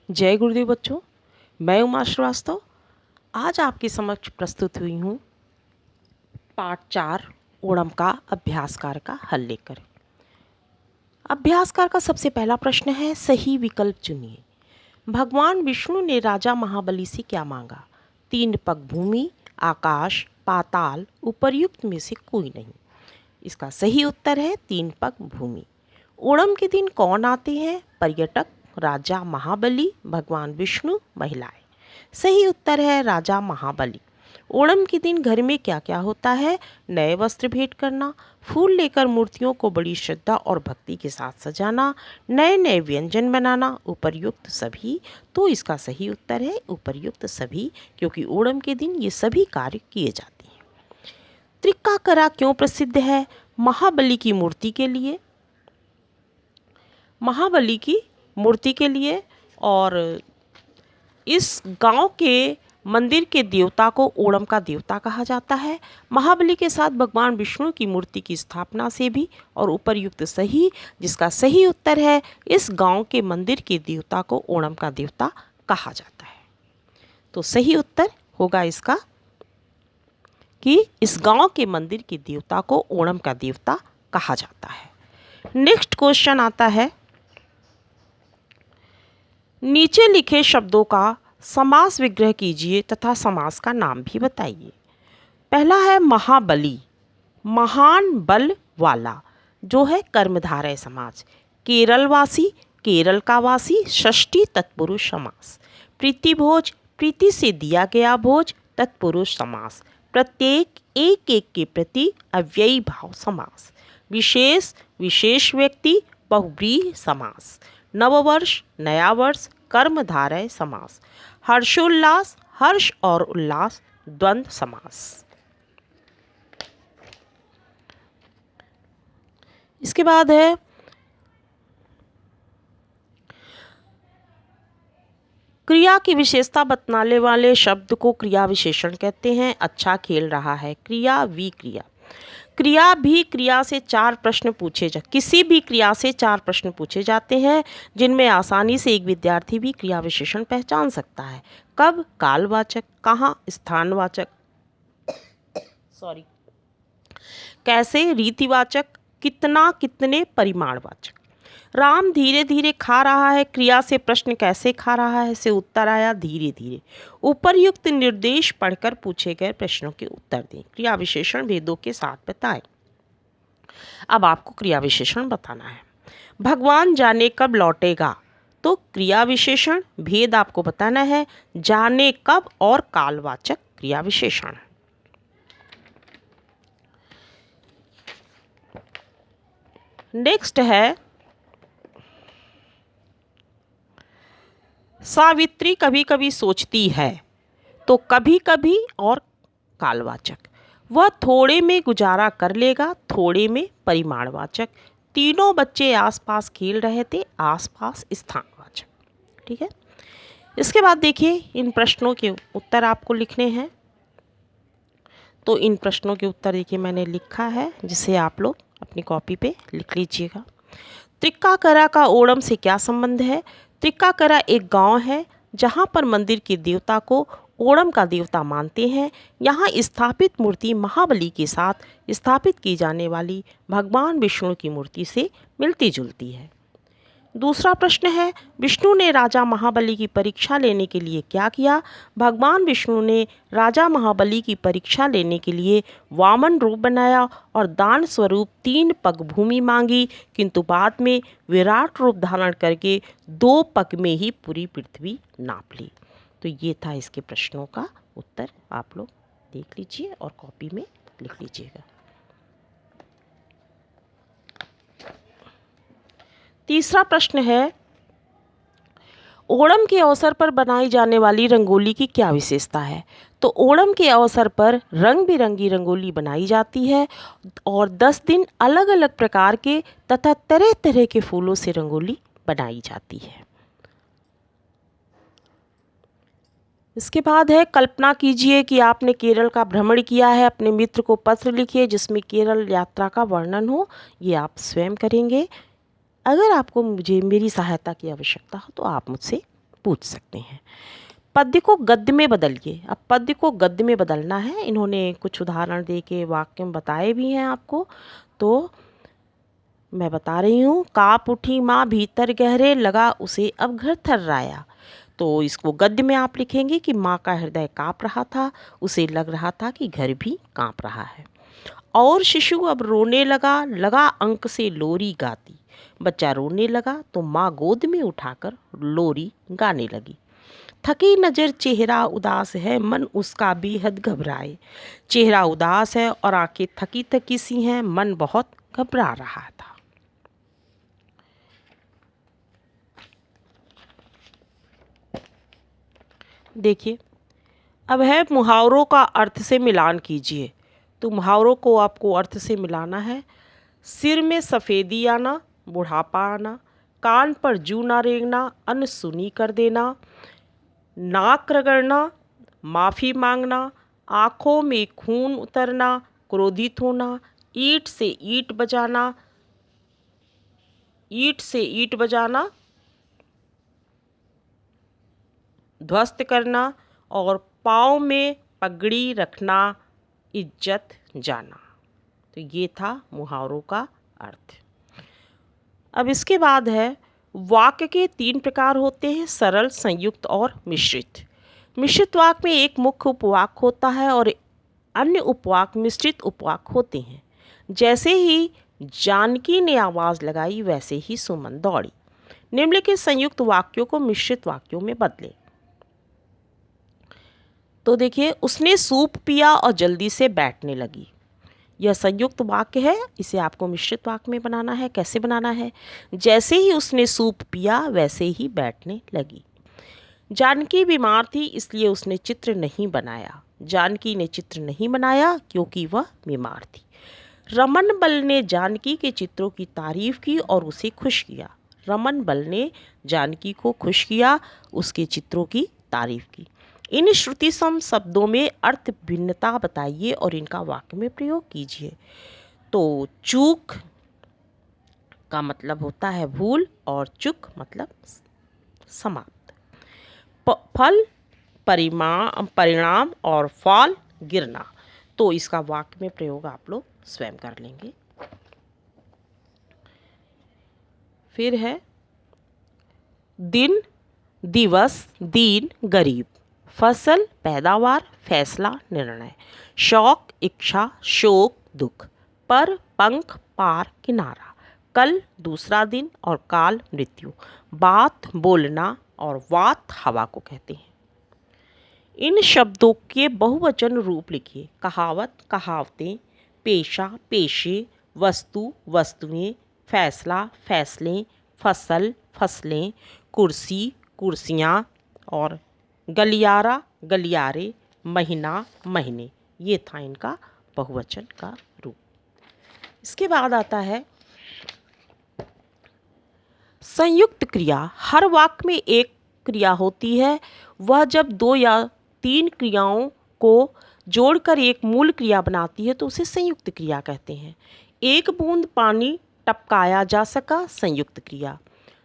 जय गुरुदेव बच्चों, मैं उमा श्रीवास्तव आज आपके समक्ष प्रस्तुत हुई हूँ पाठ 4 ओणम का अभ्यासकार का हल लेकर। अभ्यासकार का सबसे पहला प्रश्न है, सही विकल्प चुनिए। भगवान विष्णु ने राजा महाबली से क्या मांगा? 3 पग भूमि, आकाश, पाताल, उपर्युक्त में से कोई नहीं। इसका सही उत्तर है 3 पग भूमि। ओणम के दिन कौन आते हैं? पर्यटक, राजा महाबली, भगवान विष्णु, महिलाएं। सही उत्तर है राजा महाबली। ओणम के दिन घर में क्या क्या होता है? नए वस्त्र भेंट करना, फूल लेकर मूर्तियों को बड़ी श्रद्धा और भक्ति के साथ सजाना, नए नए व्यंजन बनाना, उपर्युक्त सभी। तो इसका सही उत्तर है उपर्युक्त सभी, क्योंकि ओणम के दिन ये सभी कार्य किए जाते हैं। त्रिक्काकरा क्यों प्रसिद्ध है? महाबली की मूर्ति के लिए, महाबली की मूर्ति के लिए, और इस गांव के मंदिर के देवता को ओणम का देवता कहा जाता है। महाबली के साथ भगवान विष्णु की मूर्ति की स्थापना से भी, और उपर्युक्त सही, जिसका सही उत्तर है इस गांव के मंदिर के देवता को ओणम का देवता कहा जाता है। तो सही उत्तर होगा इसका कि इस गांव के मंदिर के देवता को ओणम का देवता कहा जाता है। नेक्स्ट क्वेश्चन आता है, नीचे लिखे शब्दों का समास विग्रह कीजिए तथा समास का नाम भी बताइए। पहला है महाबली, महान बल वाला, जो है कर्मधारय समास। केरलवासी, केरल का वासी, षष्ठी तत्पुरुष समास। प्रीतिभोज, प्रीति से दिया गया भोज, तत्पुरुष समास। प्रत्येक, एक एक के प्रति, अव्ययी भाव समास। विशेष, विशेष व्यक्ति, बहुव्रीहि समास। नववर्ष, नया वर्ष, कर्मधारय समास। हर्षोल्लास, हर्ष और उल्लास, द्वंद्व समास। इसके बाद है क्रिया की विशेषता बतलाने वाले शब्द को क्रिया विशेषण कहते हैं। अच्छा खेल रहा है, क्रिया विक्रिया। क्रिया भी क्रिया से 4 प्रश्न पूछे किसी भी क्रिया से 4 प्रश्न पूछे जाते हैं, जिनमें आसानी से एक विद्यार्थी भी क्रिया विशेषण पहचान सकता है। कब, कालवाचक, कहाँ, स्थानवाचक, कैसे, रीतिवाचक, कितना, कितने, परिमाणवाचक। राम धीरे धीरे खा रहा है, क्रिया से प्रश्न कैसे खा रहा है से उत्तर आया धीरे धीरे। उपर्युक्त निर्देश पढ़कर पूछे गए प्रश्नों के उत्तर दें। क्रिया विशेषण भेदों के साथ बताएं। अब आपको क्रिया विशेषण बताना है। भगवान जाने कब लौटेगा, तो क्रिया विशेषण। भेद आपको बताना है, जाने कब और कालवाचक क्रिया विशेषण। नेक्स्ट है, सावित्री कभी कभी सोचती है, तो कभी कभी और कालवाचक। वह थोड़े में गुजारा कर लेगा, थोड़े में परिमाणवाचक। तीनों बच्चे आसपास खेल रहे थे, आसपास स्थानवाचक। ठीक है। इसके बाद देखिए, इन प्रश्नों के उत्तर आपको लिखने हैं। तो इन प्रश्नों के उत्तर देखिए मैंने लिखा है, जिसे आप लोग अपनी कॉपी पे लिख लीजिएगा। त्रिक्काकरा का ओणम से क्या संबंध है? त्रिक्काकरा एक गांव है जहां पर मंदिर के देवता को ओणम का देवता मानते हैं। यहाँ स्थापित मूर्ति महाबली के साथ स्थापित की जाने वाली भगवान विष्णु की मूर्ति से मिलती जुलती है। दूसरा प्रश्न है, विष्णु ने राजा महाबली की परीक्षा लेने के लिए क्या किया? भगवान विष्णु ने राजा महाबली की परीक्षा लेने के लिए वामन रूप बनाया और दान स्वरूप 3 पग भूमि मांगी, किंतु बाद में विराट रूप धारण करके 2 पग में ही पूरी पृथ्वी नाप ली। तो ये था इसके प्रश्नों का उत्तर। आप लोग देख लीजिए और कॉपी में लिख लीजिएगा। तीसरा प्रश्न है, ओणम के अवसर पर बनाई जाने वाली रंगोली की क्या विशेषता है? तो ओणम के अवसर पर रंग बिरंगी रंगोली बनाई जाती है और 10 दिन अलग अलग प्रकार के तथा तरह तरह के फूलों से रंगोली बनाई जाती है। इसके बाद है, कल्पना कीजिए कि आपने केरल का भ्रमण किया है, अपने मित्र को पत्र लिखिए जिसमें केरल यात्रा का वर्णन हो। ये आप स्वयं करेंगे। अगर आपको मेरी सहायता की आवश्यकता हो तो आप मुझसे पूछ सकते हैं। पद्य को गद्य में बदलिए। अब पद्य को गद्य में बदलना है। इन्होंने कुछ उदाहरण दे के वाक्य में बताए भी हैं आपको, तो मैं बता रही हूँ। काँप उठी माँ भीतर गहरे, लगा उसे अब घर थर्राया। तो इसको गद्य में आप लिखेंगे कि माँ का हृदय काँप रहा था, उसे लग रहा था कि घर भी काँप रहा है। और शिशु अब रोने लगा, लगा अंक से लोरी गाती। बच्चा रोने लगा तो माँ गोद में उठाकर लोरी गाने लगी। थकी नज़र चेहरा उदास है, मन उसका बेहद घबराए। चेहरा उदास है और आंखें थकी थकी सी हैं, मन बहुत घबरा रहा था। देखिए, अब है मुहावरों का अर्थ से मिलान कीजिए। तो मुहावरों को आपको अर्थ से मिलाना है। सिर में सफ़ेदी आना, बुढ़ापा आना। कान पर जू ना रेंगना, अनसुनी कर देना। नाक रगड़ना, माफ़ी मांगना। आँखों में खून उतरना, क्रोधित होना। ईंट से ईंट बजाना, ईंट से ईंट बजाना, ध्वस्त करना। और पाँव में पगड़ी रखना, इज्जत जाना। तो ये था मुहावरों का अर्थ। अब इसके बाद है, वाक्य के 3 प्रकार होते हैं, सरल, संयुक्त और मिश्रित। मिश्रित वाक्य में एक मुख्य उपवाक्य होता है और अन्य उपवाक्य मिश्रित उपवाक्य होते हैं। जैसे ही जानकी ने आवाज़ लगाई वैसे ही सुमन दौड़ी। निम्नलिखित संयुक्त वाक्यों को मिश्रित वाक्यों में बदलें। तो देखिए, उसने सूप पिया और जल्दी से बैठने लगी। यह संयुक्त वाक्य है, इसे आपको मिश्रित वाक्य में बनाना है। कैसे बनाना है? जैसे ही उसने सूप पिया वैसे ही बैठने लगी। जानकी बीमार थी इसलिए उसने चित्र नहीं बनाया। जानकी ने चित्र नहीं बनाया क्योंकि वह बीमार थी। रमन बल ने जानकी के चित्रों की तारीफ की और उसे खुश किया। रमन बल ने जानकी को खुश किया, उसके चित्रों की तारीफ की। इन श्रुति सम शब्दों में अर्थ भिन्नता बताइए और इनका वाक्य में प्रयोग कीजिए। तो चूक का मतलब होता है भूल और चुक मतलब समाप्त। फल परिणाम और फॉल गिरना। तो इसका वाक्य में प्रयोग आप लोग स्वयं कर लेंगे। फिर है दिन, दिवस, दीन, गरीब। फसल, पैदावार, फैसला, निर्णय। शौक, इच्छा, शोक, दुख। पर, पंख, पार, किनारा। कल, दूसरा दिन और काल, मृत्यु। बात, बोलना और वात हवा को कहते हैं। इन शब्दों के बहुवचन रूप लिखिए। कहावत, कहावतें। पेशा, पेशे। वस्तु, वस्तुएं। फैसला, फैसलें। फसल, फसलें। कुर्सी, कुर्सियाँ। और गलियारा, गलियारे। महीना, महीने। ये था इनका बहुवचन का रूप। इसके बाद आता है संयुक्त क्रिया। हर वाक्य में एक क्रिया होती है, वह जब 2 या 3 क्रियाओं को जोड़कर एक मूल क्रिया बनाती है तो उसे संयुक्त क्रिया कहते हैं। एक बूंद पानी टपकाया जा सका, संयुक्त क्रिया।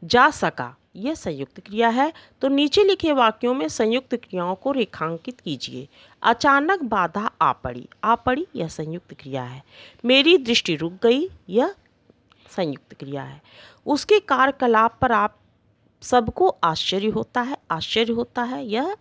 जा सका, यह संयुक्त क्रिया है। तो नीचे लिखे वाक्यों में संयुक्त क्रियाओं को रेखांकित कीजिए। अचानक बाधा आ पड़ी, आ पड़ी यह संयुक्त क्रिया है। मेरी दृष्टि रुक गई, यह संयुक्त क्रिया है। उसके कार्यकलाप पर आप सबको आश्चर्य होता है, आश्चर्य होता है, यह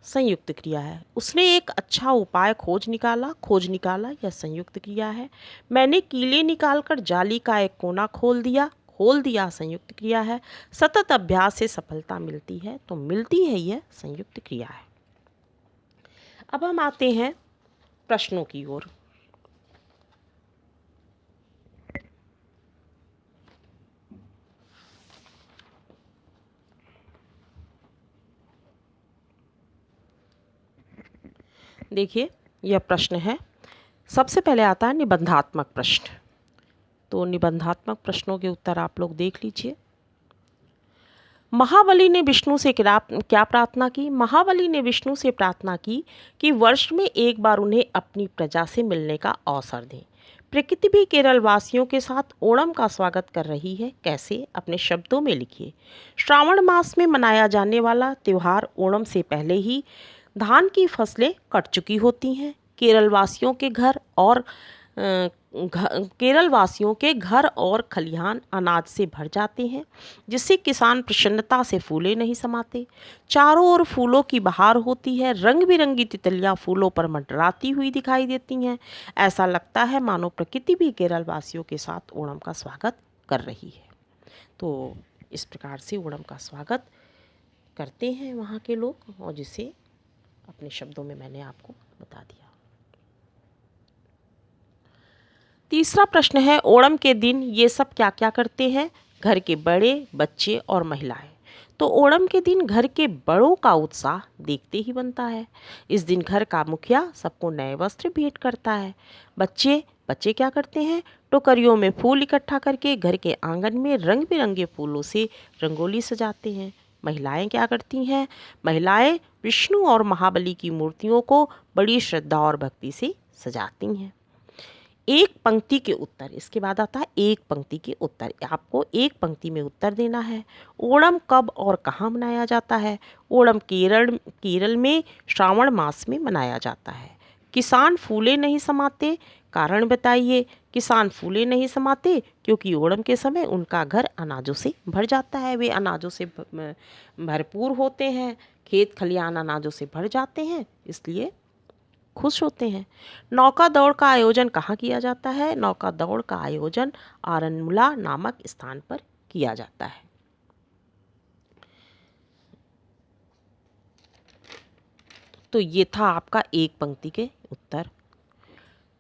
संयुक्त क्रिया है। उसने एक अच्छा उपाय खोज निकाला, यह संयुक्त क्रिया है। मैंने कीले निकालकर जाली का एक कोना खोल दिया, संयुक्त क्रिया है। सतत अभ्यास से सफलता मिलती है, तो मिलती है यह संयुक्त क्रिया है। अब हम आते हैं प्रश्नों की ओर। देखिए, यह प्रश्न है। सबसे पहले आता है निबंधात्मक प्रश्न। तो निबंधात्मक प्रश्नों के उत्तर आप लोग देख लीजिए। महाबली ने विष्णु से क्या प्रार्थना की? महाबली ने विष्णु से प्रार्थना की कि वर्ष में एक बार उन्हें अपनी प्रजा से मिलने का अवसर दें। प्रकृति भी केरल वासियों के साथ ओणम का स्वागत कर रही है। कैसे? अपने शब्दों में लिखिए। श्रावण मास में मनाया जाने वाला त्योहार ओणम से पहले ही धान की फसलें कट चुकी होती हैं। केरल वासियों के घर और खलिहान अनाज से भर जाते हैं, जिससे किसान प्रसन्नता से फूले नहीं समाते। चारों ओर फूलों की बहार होती है। रंग बिरंगी तितलियां फूलों पर मंडराती हुई दिखाई देती हैं। ऐसा लगता है मानो प्रकृति भी केरल वासियों के साथ ओणम का स्वागत कर रही है। तो इस प्रकार से ओणम का स्वागत करते हैं वहाँ के लोग, और जिसे अपने शब्दों में मैंने आपको बता दिया। तीसरा प्रश्न है, ओणम के दिन ये सब क्या क्या करते हैं? घर के बड़े, बच्चे और महिलाएं। तो ओणम के दिन घर के बड़ों का उत्साह देखते ही बनता है। इस दिन घर का मुखिया सबको नए वस्त्र भेंट करता है। बच्चे क्या करते हैं? टोकरियों में फूल इकट्ठा करके घर के आंगन में रंग बिरंगे फूलों से रंगोली सजाते हैं। महिलाएं क्या करती हैं? महिलाएं विष्णु और महाबली की मूर्तियों को बड़ी श्रद्धा और भक्ति से सजाती हैं। एक पंक्ति के उत्तर, इसके बाद आता है एक पंक्ति के उत्तर। आपको एक पंक्ति में उत्तर देना है। ओणम कब और कहाँ मनाया जाता है? ओणम केरल में श्रावण मास में मनाया जाता है। किसान फूले नहीं समाते, कारण बताइए। किसान फूले नहीं समाते क्योंकि ओणम के समय उनका घर अनाजों से भर जाता है। वे अनाजों से भरपूर होते हैं। खेत खलिहान अनाजों से भर जाते हैं, इसलिए खुश होते हैं। नौका दौड़ का आयोजन कहाँ किया जाता है? नौका दौड़ का आयोजन आरन्मुला नामक स्थान पर किया जाता है। तो ये था आपका एक पंक्ति के उत्तर।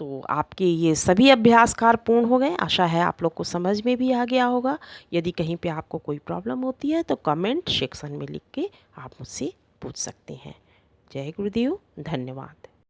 तो आपके ये सभी अभ्यासकार पूर्ण हो गए। आशा है आप लोग को समझ में भी आ गया होगा। यदि कहीं पे आपको कोई प्रॉब्लम होती है तो कमेंट सेक्शन में लिख के आप मुझसे पूछ सकते हैं। जय गुरुदेव, धन्यवाद।